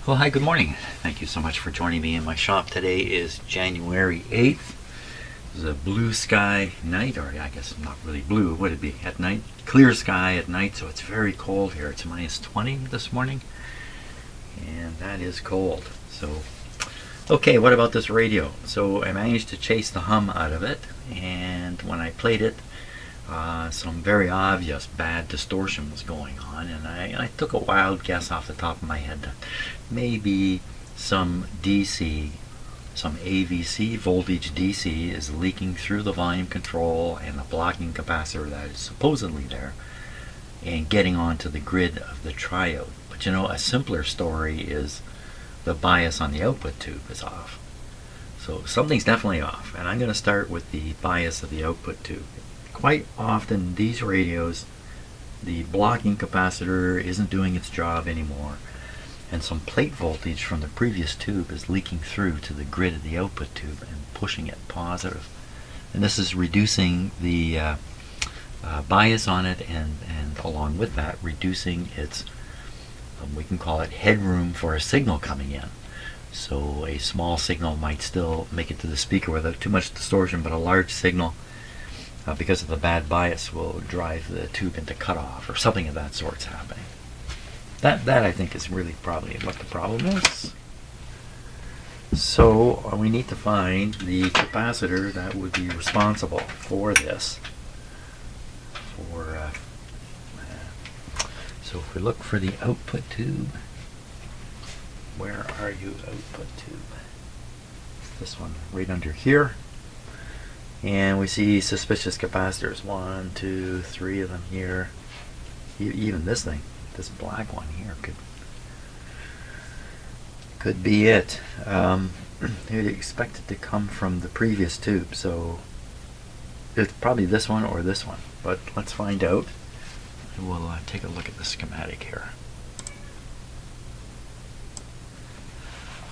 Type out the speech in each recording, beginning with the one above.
Well, hi, good morning. Thank you so much for joining me in my shop. Today is January 8th. It's a blue sky night, or I guess not really blue, would it be at night? Clear sky at night, so it's very cold here. It's minus 20 this morning, and that is cold. So, okay, what about this radio? So I managed to chase the hum out of it, and when I played it, some very obvious bad distortion was going on, and I took a wild guess off the top of my head that maybe some DC, some AVC voltage DC is leaking through the volume control and the blocking capacitor that is supposedly there and getting onto the grid of the triode. But you know, a simpler story is the bias on the output tube is off. So something's definitely off, and I'm going to start with the bias of the output tube. Quite often these radios, the blocking capacitor isn't doing its job anymore, and some plate voltage from the previous tube is leaking through to the grid of the output tube and pushing it positive. And this is reducing the bias on it, and along with that reducing its, we can call it headroom for a signal coming in. So a small signal might still make it to the speaker without too much distortion, but a large signal, because of the bad bias, will drive the tube into cutoff or something of that sort's happening. That I think is really probably what the problem is. So we need to find the capacitor that would be responsible for this. So if we look for the output tube, where are you, output tube? This one right under here. And we see suspicious capacitors. 1, 2, 3 of them here. Even this thing, this black one here, could be it. You'd expect it to come from the previous tube, so it's probably this one or this one. But let's find out. We'll take a look at the schematic here.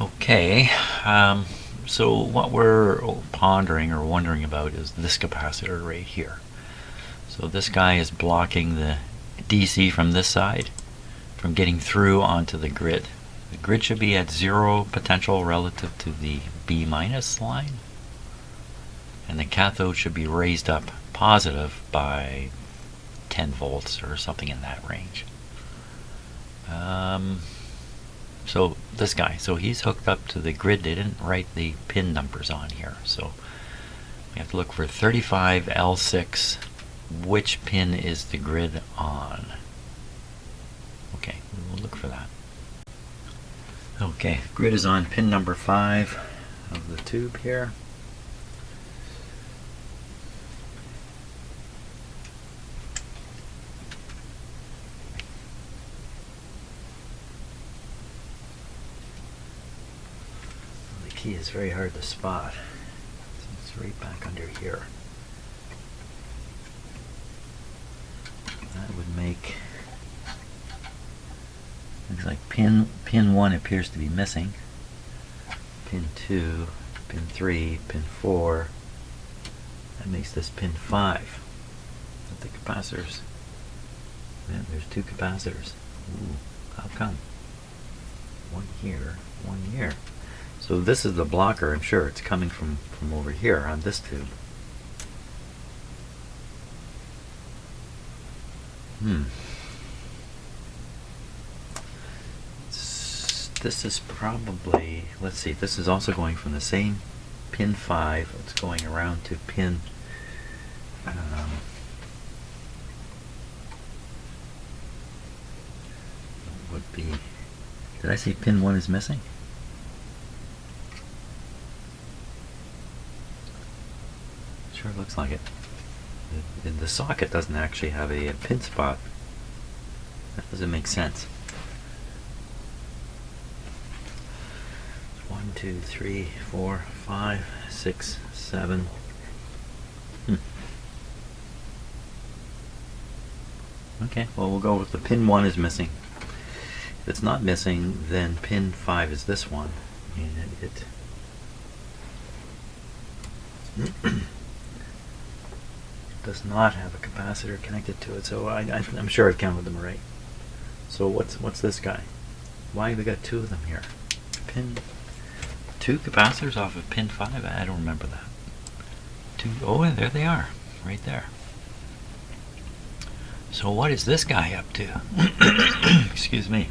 Okay. So what we're pondering or wondering about is this capacitor right here. So this guy is blocking the DC from this side from getting through onto the grid. The grid should be at 0 potential relative to the B minus line, and the cathode should be raised up positive by 10 volts or something in that range. So this guy, so he's hooked up to the grid. They didn't write the pin numbers on here, so we have to look for 35L6. Which pin is the grid on? Okay, we'll look for that. Okay, grid is on pin number 5 of the tube here. Key is very hard to spot. It's right back under here. That would make, looks like pin 1 appears to be missing. Pin 2, pin 3, pin 4. That makes this pin 5. But the capacitors, yeah, there's 2 capacitors. Ooh, how come? One here, one here. So this is the blocker. I'm sure it's coming from over here on this tube. This is probably, let's see, this is also going from the same pin 5. It's going around to pin would be, did I say pin 1 is missing? Sure looks like it. The socket doesn't actually have a pin spot. That doesn't make sense. 1, 2, 3, 4, 5, 6, 7. Okay, well, we'll go with the pin 1 is missing. If it's not missing, then pin 5 is this one, and it does not have a capacitor connected to it, so I'm sure I counted them right. So what's this guy? why we got two of them here? Two capacitors off of pin 5? I don't remember that. Oh, and there they are, right there. So what is this guy up to? Excuse me.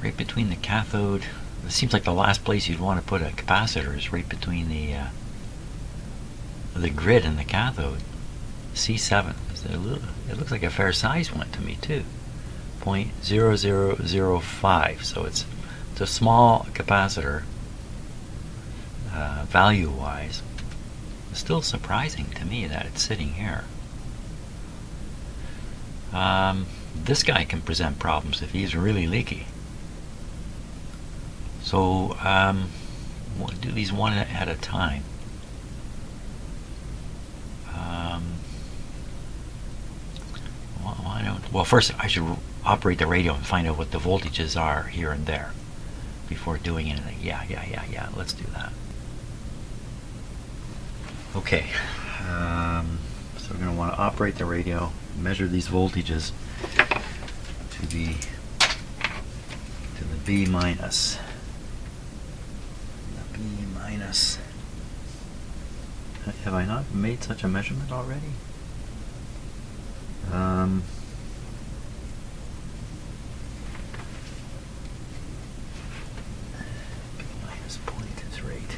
Right between the cathode. It seems like the last place you'd want to put a capacitor is right between the grid and the cathode. C7. It looks like a fair size one to me too. 0.0005. So it's a small capacitor value-wise. It's still surprising to me that it's sitting here. This guy can present problems if he's really leaky. So we'll do these one at a time. Well, first I should operate the radio and find out what the voltages are here and there before doing anything. Yeah. Let's do that. Okay. So we're going to want to operate the radio, measure these voltages to the B minus. The B minus. Have I not made such a measurement already? B minus point is right.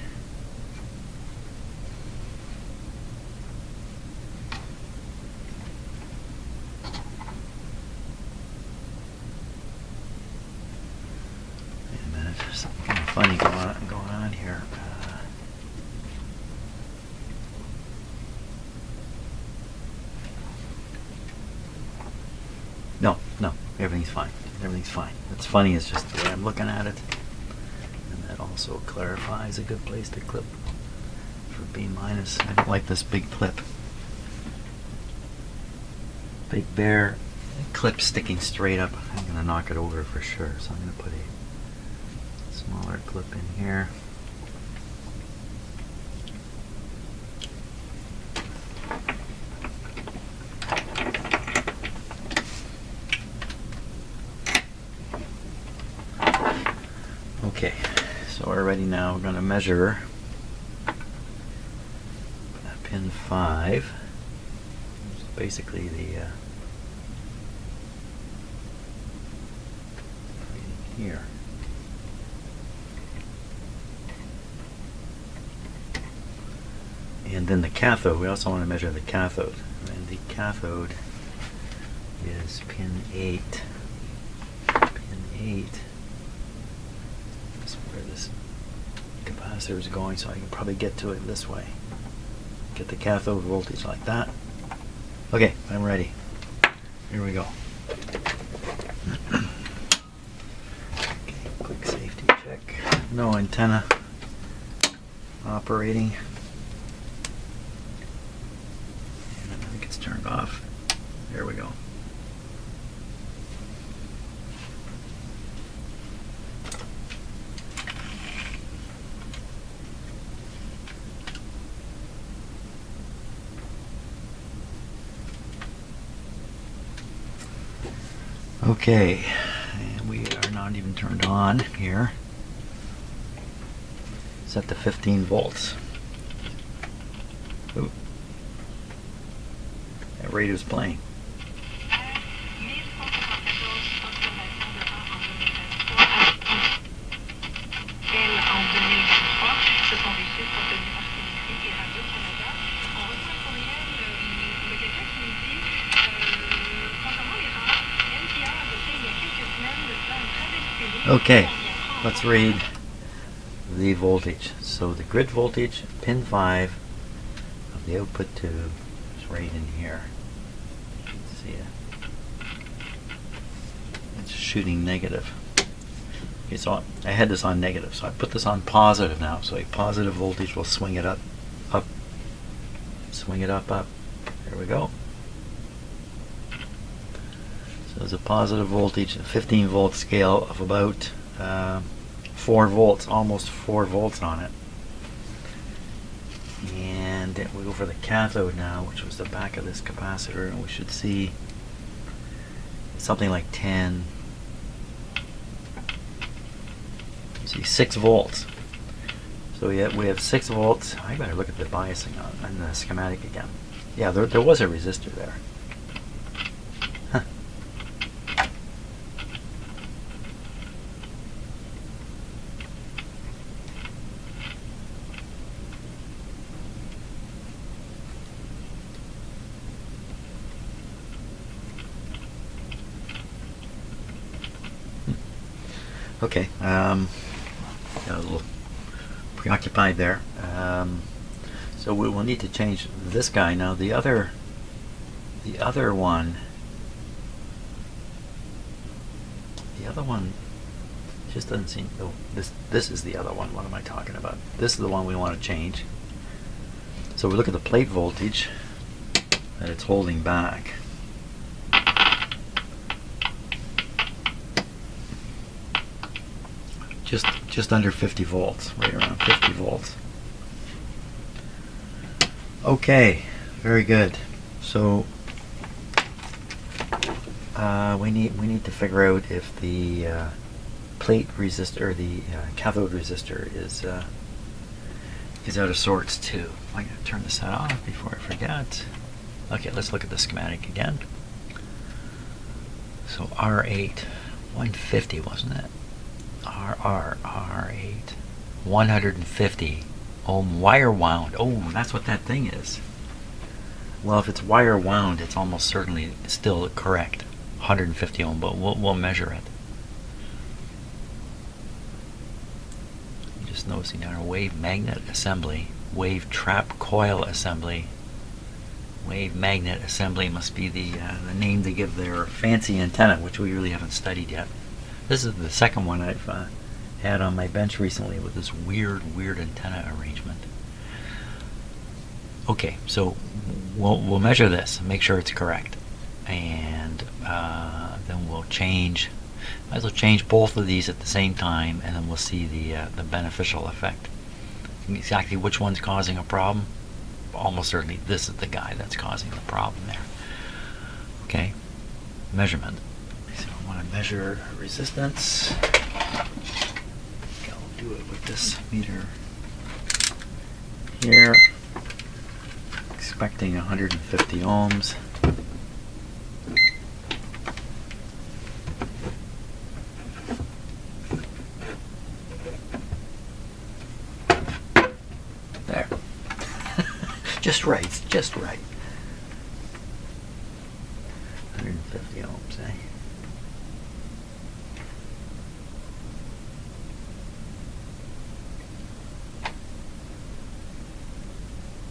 Wait a minute, there's something kind of funny going on here. No, everything's fine. Everything's fine. What's funny is just the way I'm looking at it. And that also clarifies a good place to clip for B minus. I don't like this big clip. Big bare clip sticking straight up. I'm going to knock it over for sure. So I'm going to put a smaller clip in here. Okay, so we're ready now. We're going to measure pin 5, which is basically the here. And then the cathode, we also want to measure the cathode. And the cathode is pin 8. Pin 8. Where this capacitor is going, so I can probably get to it this way. Get the cathode voltage like that. Okay, I'm ready. Here we go. Okay, quick safety check. No antenna operating. And I think it's turned off. There we go. Okay, and we are not even turned on here. Set to 15 volts. Ooh. That radio's playing. Okay, let's read the voltage. So the grid voltage, pin 5 of the output tube is right in here. You can see it. It's shooting negative. Okay, so I had this on negative, so I put this on positive now. So a positive voltage will swing it up, swing it up. There we go. So there's a positive voltage, a 15 volt scale of about 4 volts, almost 4 volts on it. And then we go for the cathode now, which was the back of this capacitor, and we should see something like 10 See, 6 volts. So we have 6 volts. I better look at the biasing on the schematic again. Yeah, there was a resistor there. Huh. Okay, got a little preoccupied there. So we'll need to change this guy now. The other one just doesn't seem. Oh, this is the other one. What am I talking about? This is the one we want to change. So we look at the plate voltage that it's holding back. Just under 50 volts, right around 50 volts. Okay, very good. So we need to figure out if the plate resistor or the cathode resistor is out of sorts too. I'm going to turn this off before I forget. Okay, let's look at the schematic again. So R8, 150, wasn't it? R8, 150 ohm wire wound. Oh, that's what that thing is. Well, if it's wire wound, it's almost certainly still correct. 150 ohm, but we'll measure it. Just noticing down our wave magnet assembly, wave trap coil assembly. Wave magnet assembly must be the name they give their fancy antenna, which we really haven't studied yet. This is the second one I've had on my bench recently with this weird antenna arrangement. Okay, so we'll measure this and make sure it's correct, and then we'll change. Might as well change both of these at the same time, and then we'll see the beneficial effect. Exactly which one's causing a problem? Almost certainly this is the guy that's causing the problem there. Okay, measurement. So I want to measure resistance. I'll do it with this meter here. Expecting 150 ohms. There. Just right, just right. 150 ohms, eh?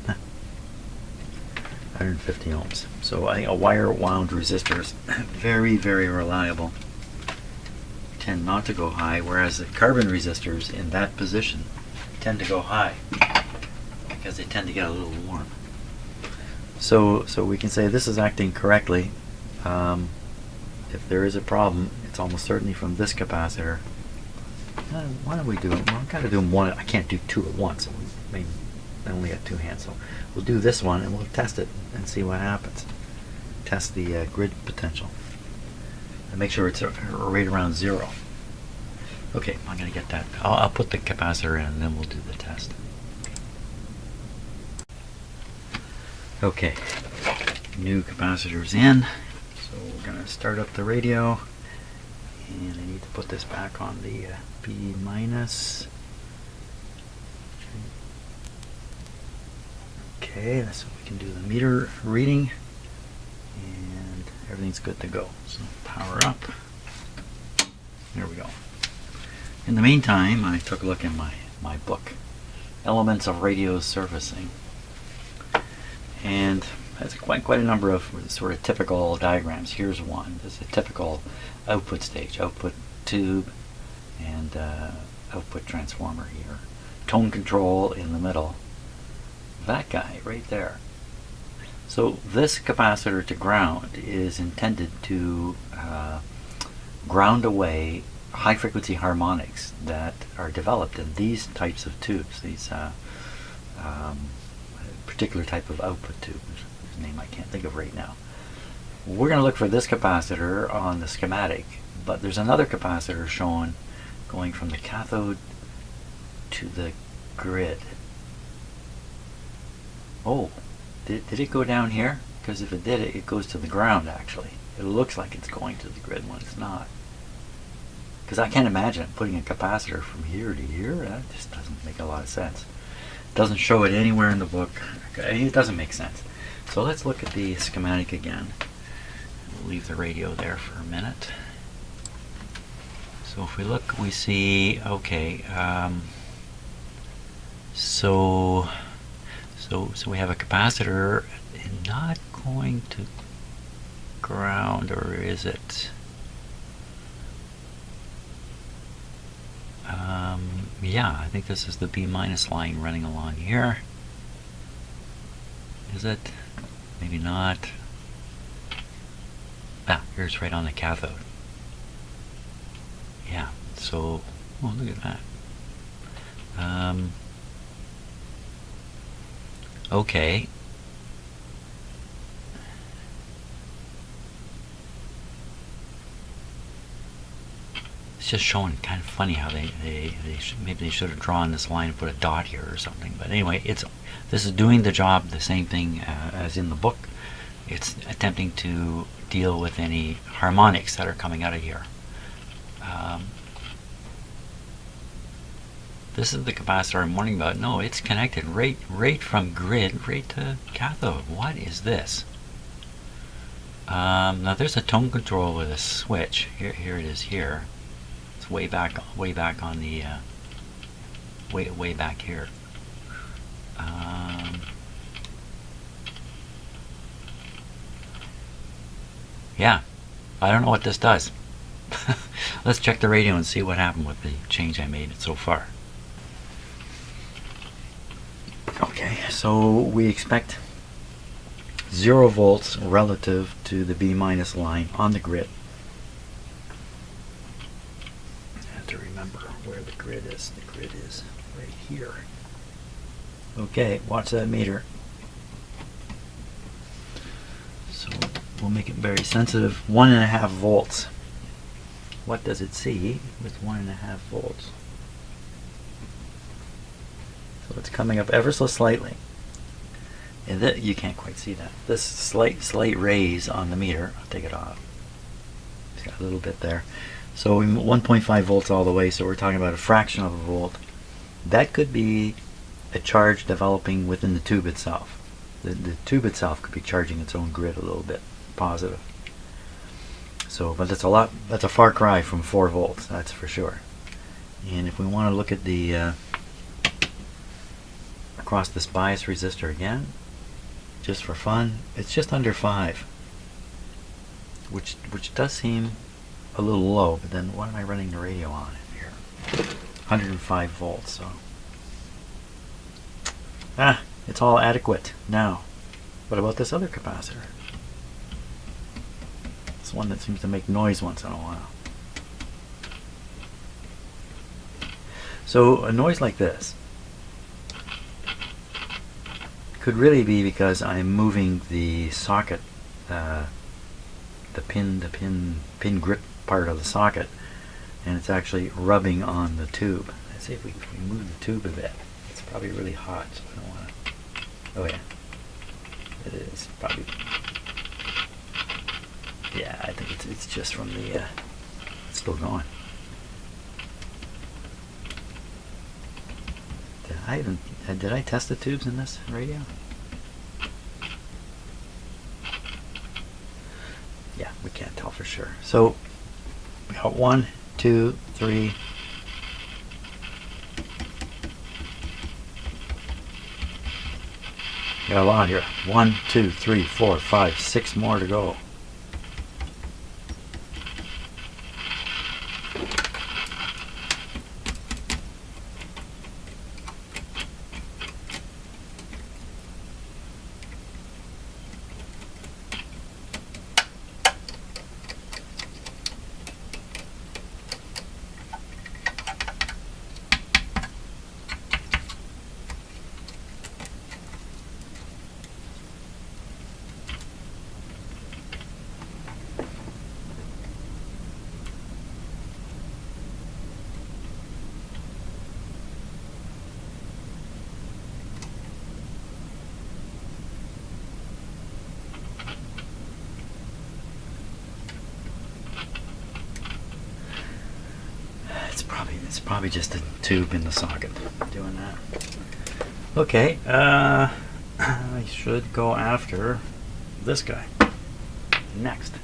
Huh. 150 ohms. So I think a wire wound resistor is very reliable. Tend not to go high, whereas the carbon resistors in that position tend to go high because they tend to get a little warm. So we can say this is acting correctly. If there is a problem, it's almost certainly from this capacitor. Why don't we do it? Well, I've got to do them one. I can't do two at once. I only got two hands, so we'll do this one and we'll test it and see what happens. Test the grid potential and make sure it's right around 0. Okay, I'm going to get that. I'll put the capacitor in and then we'll do the test. Okay, new capacitor's in. So we're going to start up the radio, and I need to put this back on the B minus. Okay, that's so we can do the meter reading, and everything's good to go. So power up. There we go. In the meantime, I took a look in my book, Elements of Radio Surfacing, and has quite a number of sort of typical diagrams. Here's one. This is a typical output stage, output tube, and output transformer here. Tone control in the middle. That guy right there. So this capacitor to ground is intended to ground away high frequency harmonics that are developed in these types of tubes, these particular type of output tube, whose name I can't think of right now. We're going to look for this capacitor on the schematic, but there's another capacitor shown going from the cathode to the grid. Oh, did it go down here? Because if it did, it goes to the ground actually. It looks like it's going to the grid when it's not. Because I can't imagine putting a capacitor from here to here. That just doesn't make a lot of sense. It doesn't show it anywhere in the book. It doesn't make sense. So let's look at the schematic again. We'll leave the radio there for a minute. So if we look, we see, okay, so we have a capacitor not going to ground, or is it? Yeah, I think this is the B minus line running along here. Is it? Maybe not. Ah, here's right on the cathode. Yeah, so, oh, look at that. Okay. It's just showing kind of funny how maybe they should have drawn this line and put a dot here or something. But anyway, this is doing the job, the same thing as in the book. It's attempting to deal with any harmonics that are coming out of here. This is the capacitor I'm warning about. No, it's connected right from grid right to cathode. What is this? Now there's a tone control with a switch. Here it is here. It's way back on the way back here. Yeah, I don't know what this does. Let's check the radio and see what happened with the change I made so far. Okay, so we expect 0 volts relative to the B minus line on the grid. I have to remember where the grid is. The grid is right here. Okay, watch that meter. So we'll make it very sensitive. 1.5 volts. What does it see with 1.5 volts? So it's coming up ever so slightly. And you can't quite see that. This slight raise on the meter. I'll take it off. It's got a little bit there. So 1.5 volts all the way, so we're talking about a fraction of a volt. That could be a charge developing within the tube itself. The tube itself could be charging its own grid a little bit, positive. So, but that's a far cry from 4 volts, that's for sure. And if we want to look at the across this bias resistor again, just for fun, it's just under 5, which does seem a little low. But then what am I running the radio on in here? 105 volts. So it's all adequate now. What about this other capacitor? This one that seems to make noise once in a while. So a noise like this could really be because I'm moving the socket, the pin grip part of the socket, and it's actually rubbing on the tube. Let's see if we move the tube a bit. It's probably really hot, so I don't want to. Oh yeah, it is probably. Yeah, I think it's just from the. It's still going. Did I test the tubes in this radio? Yeah, we can't tell for sure. So we got 1, 2, 3. Got a lot here. 1, 2, 3, 4, 5, 6 more to go. It's probably just a tube in the socket doing that. Okay, I should go after this guy next.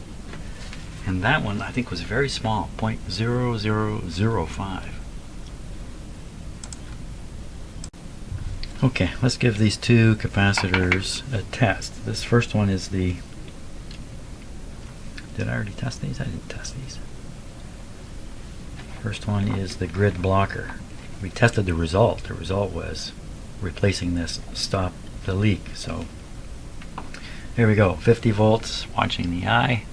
And that one I think was very small, 0.0005. Okay, let's give these two capacitors a test. This first one is the... Did I already test these? I didn't test these. First one is the grid blocker. We tested the result. The result was replacing this stopped the leak. So here we go, 50 volts, watching the eye.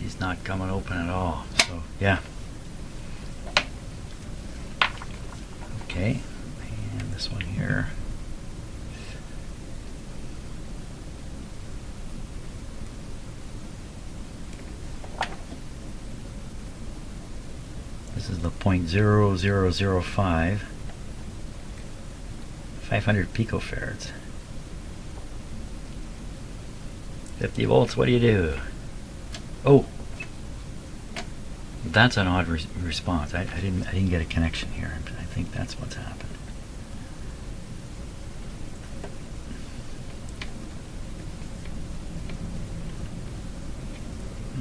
He's not coming open at all. So yeah. Okay. This one here. This is the 0.0005, 500 picofarads. 50 volts, what do you do? Oh! That's an odd response. I didn't get a connection here. I think that's what's happened.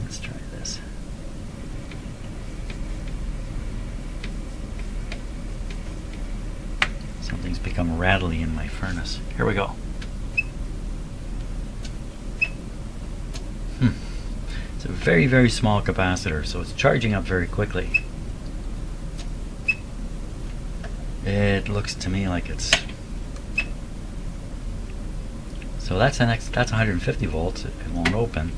Let's try this. Something's become rattly in my furnace. Here we go. It's a very, very small capacitor, so it's charging up very quickly. It looks to me like it's... So that's 150 volts. It won't open.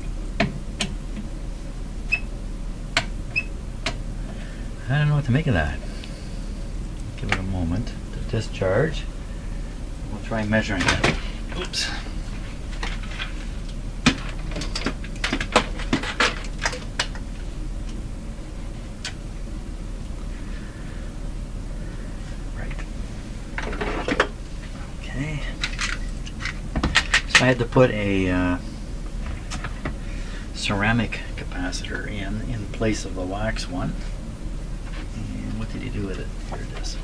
I don't know what to make of that. Give it a moment to discharge. We'll try measuring it. Oops. Right. Okay. So I had to put a ceramic capacitor in place of the wax one. What did he do with it? Here it is.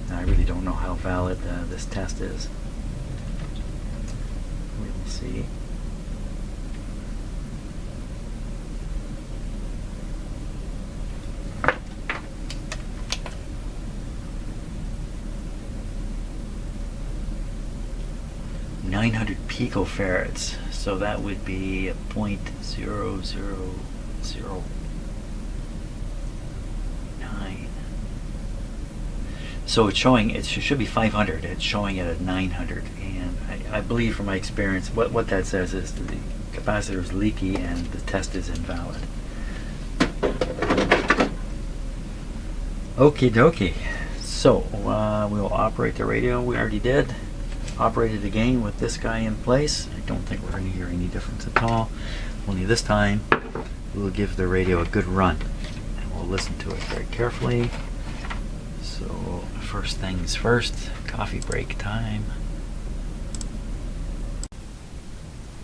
Now, I really don't know how valid this test is. We will see. .900 picofarads. So that would be a 0.0009. So it's showing, it should be 500. It's showing it at 900. And I believe from my experience, what that says is the capacitor is leaky and the test is invalid. Okie dokie. So we'll operate the radio. We already did. Operate it again with this guy in place. I don't think we're going to hear any difference at all. Only this time we'll give the radio a good run and we'll listen to it very carefully. So first things first, coffee break time.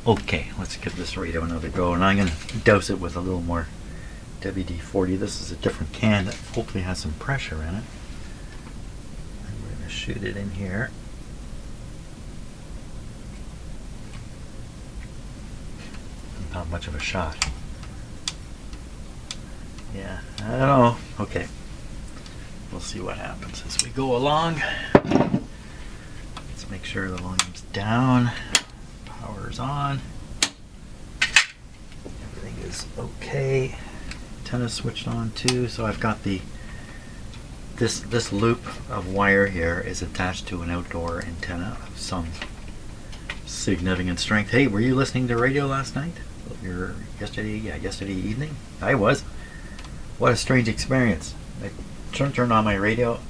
Okay, let's give this radio another go, and I'm going to douse it with a little more WD-40. This is a different can that hopefully has some pressure in it. And we're going to shoot it in here. Not much of a shot. Yeah, I don't know. Okay. We'll see what happens as we go along. Let's make sure the volume's down. Power's on. Everything is okay. Antenna switched on too. So I've got this loop of wire here is attached to an outdoor antenna of some significant strength. Hey, were you listening to radio last night? Yesterday evening? I was. What a strange experience. I turned on my radio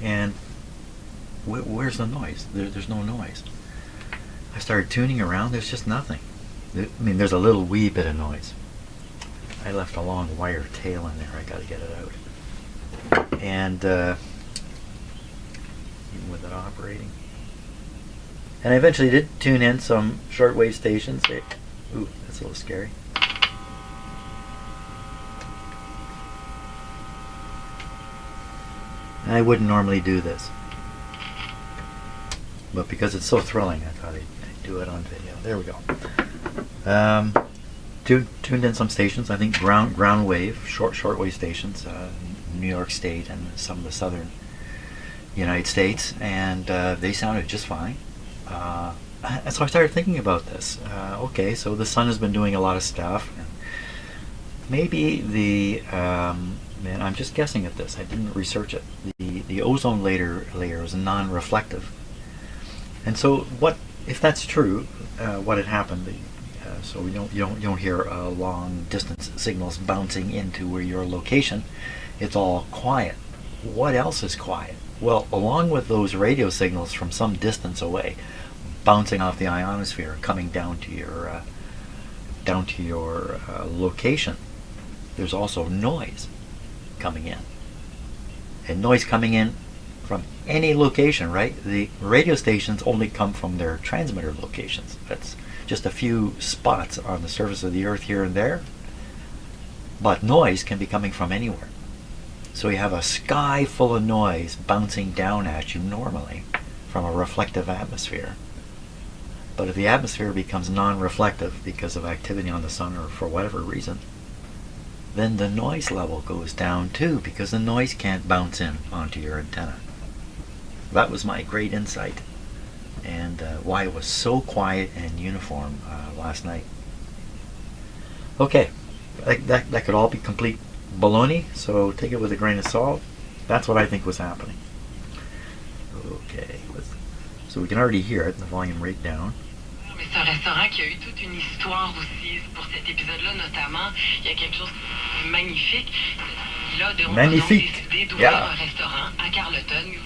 and where's the noise? There's no noise. I started tuning around, there's just nothing. I mean, there's a little wee bit of noise. I left a long wire tail in there, I gotta get it out. And even with it operating. And I eventually did tune in some shortwave stations. Ooh, that's a little scary. I wouldn't normally do this, but because it's so thrilling, I thought I'd do it on video. There we go. Tuned in some stations. I think ground wave, shortwave stations, New York State and some of the southern United States, and they sounded just fine. And so I started thinking about this. Okay, so the sun has been doing a lot of stuff. And maybe the and I'm just guessing at this. I didn't research it. The ozone layer is non-reflective, and so what if that's true? What had happened? So you don't hear long distance signals bouncing into where your location. It's all quiet. What else is quiet? Well, along with those radio signals from some distance away, bouncing off the ionosphere, coming down to your location, there's also noise coming in. And noise coming in from any location, right? The radio stations only come from their transmitter locations. That's just a few spots on the surface of the earth here and there. But noise can be coming from anywhere. So you have a sky full of noise bouncing down at you normally from a reflective atmosphere. But if the atmosphere becomes non-reflective because of activity on the sun or for whatever reason, then the noise level goes down too, because the noise can't bounce in onto your antenna. That was my great insight, and why it was so quiet and uniform last night. Okay, that could all be complete baloney, so take it with a grain of salt. That's what I think was happening. Okay, so we can already hear it, the volume rate down. Mais c'est un restaurant qui a eu toute une histoire aussi pour cet épisode-là, notamment. Il y a quelque chose de magnifique. Là, de Magnifique. Décidé d'ouvrir un restaurant à Carleton.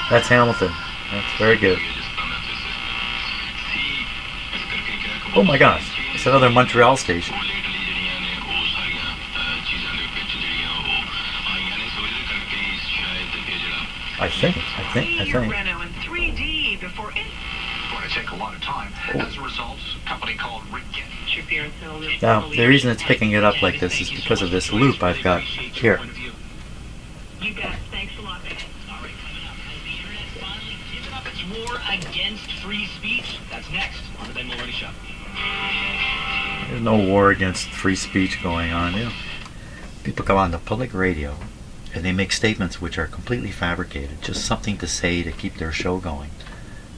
That's Hamilton. That's very good. Oh my gosh, it's another Montreal station. I think. Now, the reason it's picking it up like this is because of this loop I've got here. You guys, thanks a lot, man. All right, coming up, as the internet finally given up its war against free speech. That's next on the Ben Mulroney Show. There's no war against free speech going on. You know, people come on the public radio and they make statements which are completely fabricated, just something to say to keep their show going.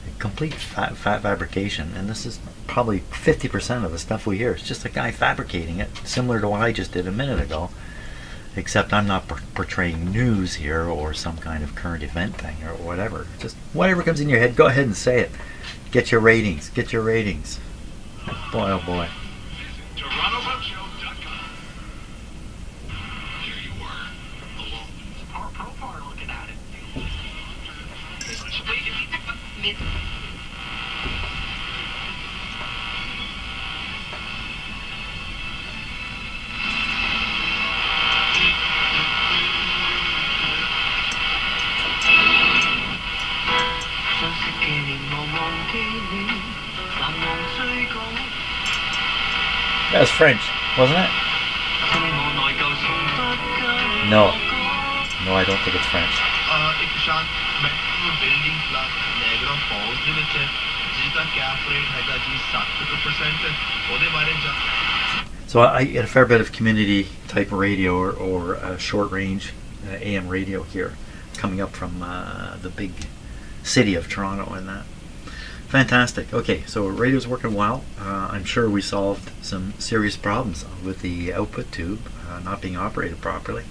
A complete fabrication, and this is probably 50% of the stuff we hear. It's just a guy fabricating it, similar to what I just did a minute ago, except I'm not portraying news here or some kind of current event thing or whatever. Just whatever comes in your head, go ahead and say it. Get your ratings. Get your ratings. Boy, oh boy. That was French, wasn't it? No. No, I don't think it's French. So I get a fair bit of community type radio or short range AM radio here coming up from the big city of Toronto and that. Fantastic. Okay, so radio's working well. I'm sure we solved some serious problems with the output tube not being operated properly.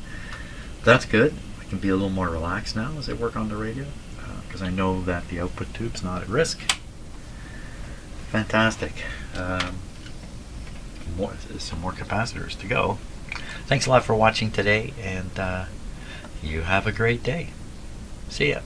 That's good. I can be a little more relaxed now as I work on the radio because I know that the output tube's not at risk. Fantastic. Some more capacitors to go. Thanks a lot for watching today, and you have a great day. See ya.